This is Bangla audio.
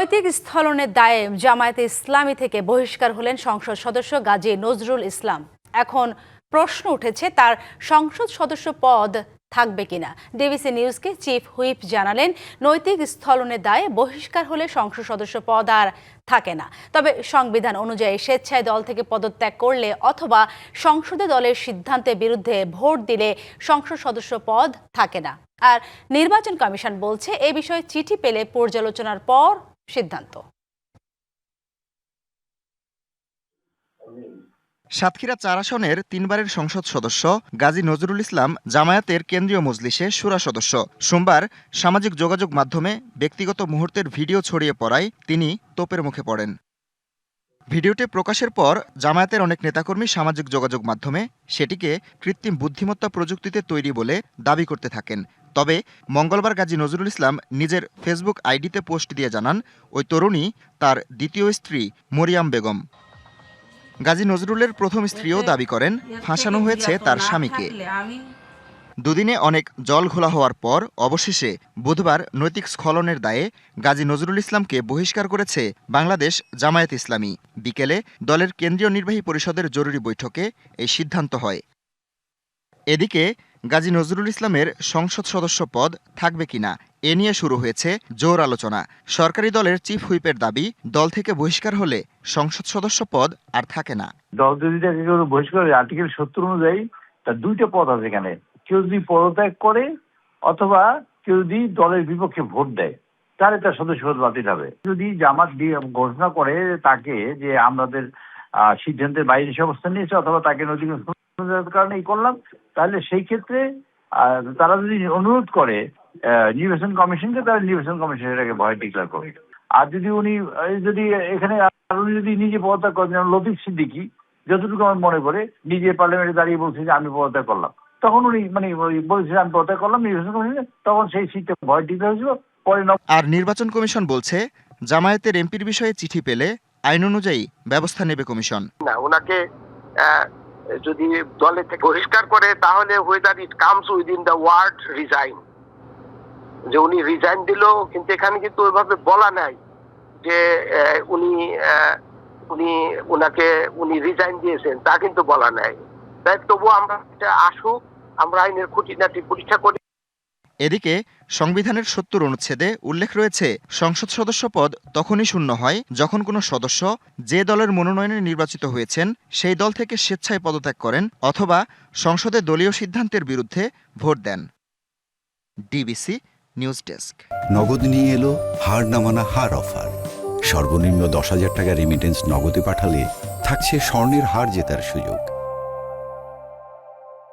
নৈতিক স্থলনের দায়ে জামায়াতে ইসলামী থেকে বহিষ্কার হলেন সংসদ সদস্য গাজী নজরুল ইসলাম। এখন প্রশ্ন উঠেছে তার সংসদ সদস্য পদ থাকবে কিনা। ডিবিসি নিউজকে চিফ হুইপ জানালেন, নৈতিক স্থলনের দায়ে বহিষ্কার হলে সংসদ সদস্য পদ আর থাকে না। তবে সংবিধান অনুযায়ী স্বেচ্ছায় দল থেকে পদত্যাগ করলে অথবা সংসদে দলের সিদ্ধান্তের বিরুদ্ধে ভোট দিলে সংসদ সদস্য পদ থাকে না। আর নির্বাচন কমিশন বলছে এ বিষয়ে চিঠি পেলে পর্যালোচনার পর সিদ্ধান্ত। সাতক্ষীরা ৪ আসনের ৩ বারের সংসদ সদস্য গাজী নজরুল ইসলাম জামায়াতের কেন্দ্রীয় মজলিসে শুরা সদস্য। সোমবার সামাজিক যোগাযোগ মাধ্যমে ব্যক্তিগত মুহূর্তের ভিডিও ছড়িয়ে পড়ায় তিনি তোপের মুখে পড়েন। ভিডিওটি প্রকাশের পর জামায়াতের অনেক নেতাকর্মী সামাজিক যোগাযোগ মাধ্যমে সেটিকে কৃত্রিম বুদ্ধিমত্তা প্রযুক্তিতে তৈরি বলে দাবি করতে থাকেন। তবে মঙ্গলবার গাজী নজরুল ইসলাম নিজের ফেসবুক আইডিতে পোস্ট দিয়ে জানান, ওই তরুণী তার দ্বিতীয় স্ত্রী মরিয়াম বেগম। গাজী নজরুলের প্রথম স্ত্রীও দাবি করেন ফাঁসানো হয়েছে তার স্বামীকে। দুদিনে অনেক জল ঘোলা হওয়ার পর অবশেষে বুধবার নৈতিক স্খলনের দায়ে গাজী নজরুল ইসলামকে বহিষ্কার করেছে বাংলাদেশ জামায়াত ইসলামী। বিকেলে দলের কেন্দ্রীয় নির্বাহী পরিষদের জরুরি বৈঠকে এই সিদ্ধান্ত হয়। এদিকে গাজী নজরুল ইসলামের সংসদ সদস্য পদ থাকবে কিনা এ নিয়ে শুরু হয়েছে জোর আলোচনা। সরকারি দলের চিফ হুইপের দাবি, দল থেকে বহিষ্কার হলে সংসদ সদস্য পদ আর থাকে না। দল যদি তাকে বহিষ্কার করে আর্টিকেল ৭০ অনুযায়ী তার দুইটা পদ আছে এখানে। কেউ যদি পদত্যাগ করে অথবা কেউ যদি দলের বিপক্ষে ভোট দেয় তাহলে তার সদস্যপদ বাতিল হবে। যদি জামাত ঘোষণা করে তাকে যে আমাদের সিদ্ধান্তের বাইরে সে অবস্থান নিয়েছে অথবা তাকে নৈতিক কারণে করলাম, তাহলে সেই ক্ষেত্রে তারা যদি অনুরোধ করে নির্বাচন কমিশনকে, তাহলে নির্বাচন কমিশন এটাকে ভয় ডিক্লেয়ার করে। আর যদি উনি যদি এখানে যদি নিজে পদত্যাগ করেন, যেমন লতিফ সিদ্দিকী যতটুকু আমার মনে করে নিজে পার্লামেন্টে দাঁড়িয়ে বলছে যে আমি পদত্যাগ করলাম, তখন উনি বলছে আমি পদত্যাগ করলাম নির্বাচন কমিশনে, তখন সেই সিটটা ভয় ডিক্লেয়ার হয়েছিল। পরে আর নির্বাচন কমিশন বলছে জামায়াতের এমপির বিষয়ে চিঠি পেলে আইন অনুযায়ী ব্যবস্থা নেবে কমিশন। না, ওনাকে যদি দলে থেকে বহিষ্কার করে তাহলে whether it comes within the word resign, যে উনি রিজাইন দিল, কিন্তু এখানে কিন্তু ওইভাবে বলা নাই যে উনি রিজাইন দিয়েছেন, তা কিন্তু বলা নাই। তাই তবু আমরা আসুক, আমরা আইনের খুঁটিনাটি পরীক্ষা করি। এদিকে সংবিধানের ৭০ অনুচ্ছেদে উল্লেখ রয়েছে সংসদ সদস্য পদ তখনই শূন্য হয় যখন কোনো সদস্য যে দলের মনোনয়নে নির্বাচিত হয়েছেন সেই দল থেকে স্বেচ্ছায় পদত্যাগ করেন অথবা সংসদে দলীয় সিদ্ধান্তের বিরুদ্ধে ভোট দেন। DBC news desk. নগদ নিয়ে এলো হার না মানা হার অফার। সর্বনিম্ন ১০,০০০ টাকা রেমিটেন্স নগদে পাঠালে থাকছে স্বর্ণের হার জেতার সুযোগ।